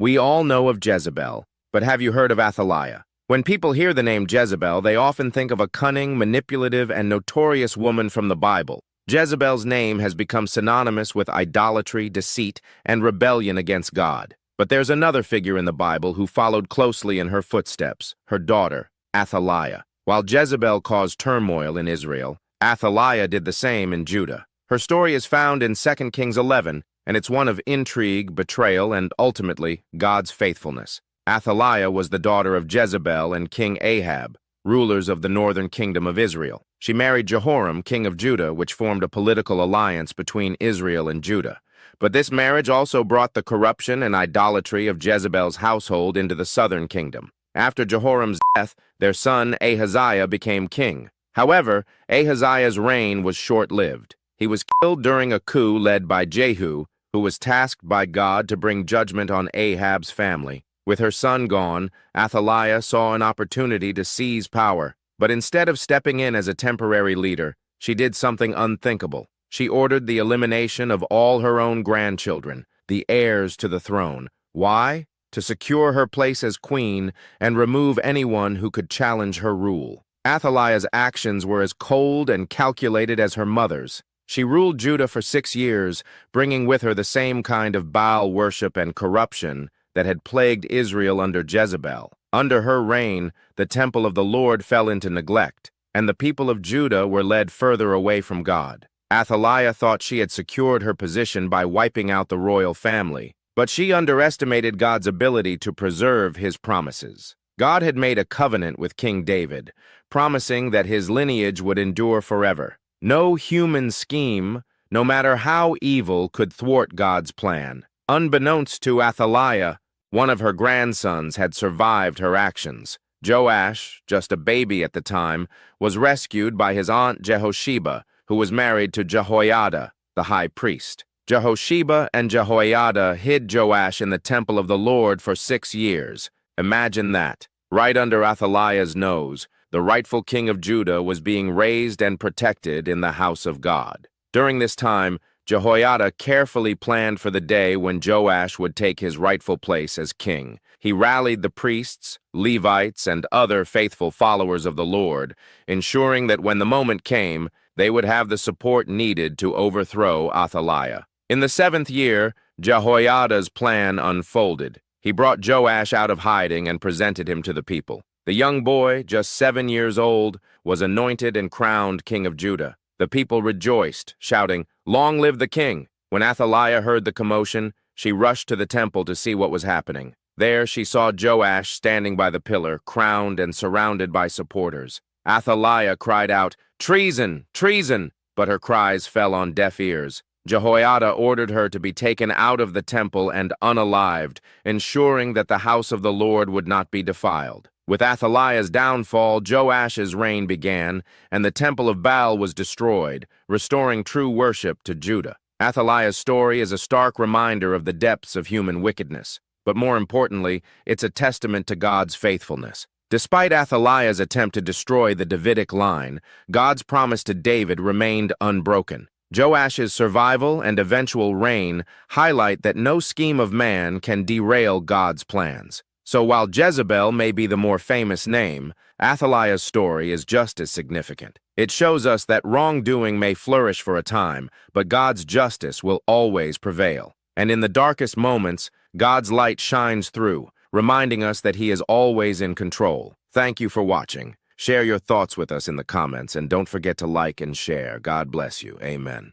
We all know of Jezebel, but have you heard of Athaliah? When people hear the name Jezebel, they often think of a cunning, manipulative, and notorious woman from the Bible. Jezebel's name has become synonymous with idolatry, deceit, and rebellion against God. But there's another figure in the Bible who followed closely in her footsteps, her daughter, Athaliah. While Jezebel caused turmoil in Israel, Athaliah did the same in Judah. Her story is found in 2 Kings 11, and it's one of intrigue, betrayal, and ultimately, God's faithfulness. Athaliah was the daughter of Jezebel and King Ahab, rulers of the northern kingdom of Israel. She married Jehoram, king of Judah, which formed a political alliance between Israel and Judah. But this marriage also brought the corruption and idolatry of Jezebel's household into the southern kingdom. After Jehoram's death, their son Ahaziah became king. However, Ahaziah's reign was short-lived. He was killed during a coup led by Jehu, who was tasked by God to bring judgment on Ahab's family. With her son gone, Athaliah saw an opportunity to seize power. But instead of stepping in as a temporary leader, she did something unthinkable. She ordered the elimination of all her own grandchildren, the heirs to the throne. Why? To secure her place as queen and remove anyone who could challenge her rule. Athaliah's actions were as cold and calculated as her mother's. She ruled Judah for 6 years, bringing with her the same kind of Baal worship and corruption that had plagued Israel under Jezebel. Under her reign, the temple of the Lord fell into neglect, and the people of Judah were led further away from God. Athaliah thought she had secured her position by wiping out the royal family, but she underestimated God's ability to preserve his promises. God had made a covenant with King David, promising that his lineage would endure forever. No human scheme, no matter how evil, could thwart God's plan. Unbeknownst to Athaliah, one of her grandsons had survived her actions. Joash, just a baby at the time, was rescued by his aunt Jehosheba, who was married to Jehoiada, the high priest. Jehosheba and Jehoiada hid Joash in the temple of the Lord for 6 years. Imagine that. Right under Athaliah's nose, the rightful king of Judah was being raised and protected in the house of God. During this time, Jehoiada carefully planned for the day when Joash would take his rightful place as king. He rallied the priests, Levites, and other faithful followers of the Lord, ensuring that when the moment came, they would have the support needed to overthrow Athaliah. In the 7th year, Jehoiada's plan unfolded. He brought Joash out of hiding and presented him to the people. The young boy, just 7 years old, was anointed and crowned king of Judah. The people rejoiced, shouting, "Long live the king!" When Athaliah heard the commotion, she rushed to the temple to see what was happening. There she saw Joash standing by the pillar, crowned and surrounded by supporters. Athaliah cried out, "Treason! Treason!" but her cries fell on deaf ears. Jehoiada ordered her to be taken out of the temple and unalived, ensuring that the house of the Lord would not be defiled. With Athaliah's downfall, Joash's reign began, and the temple of Baal was destroyed, restoring true worship to Judah. Athaliah's story is a stark reminder of the depths of human wickedness, but more importantly, it's a testament to God's faithfulness. Despite Athaliah's attempt to destroy the Davidic line, God's promise to David remained unbroken. Joash's survival and eventual reign highlight that no scheme of man can derail God's plans. So while Jezebel may be the more famous name, Athaliah's story is just as significant. It shows us that wrongdoing may flourish for a time, but God's justice will always prevail. And in the darkest moments, God's light shines through, reminding us that He is always in control. Thank you for watching. Share your thoughts with us in the comments, and don't forget to like and share. God bless you. Amen.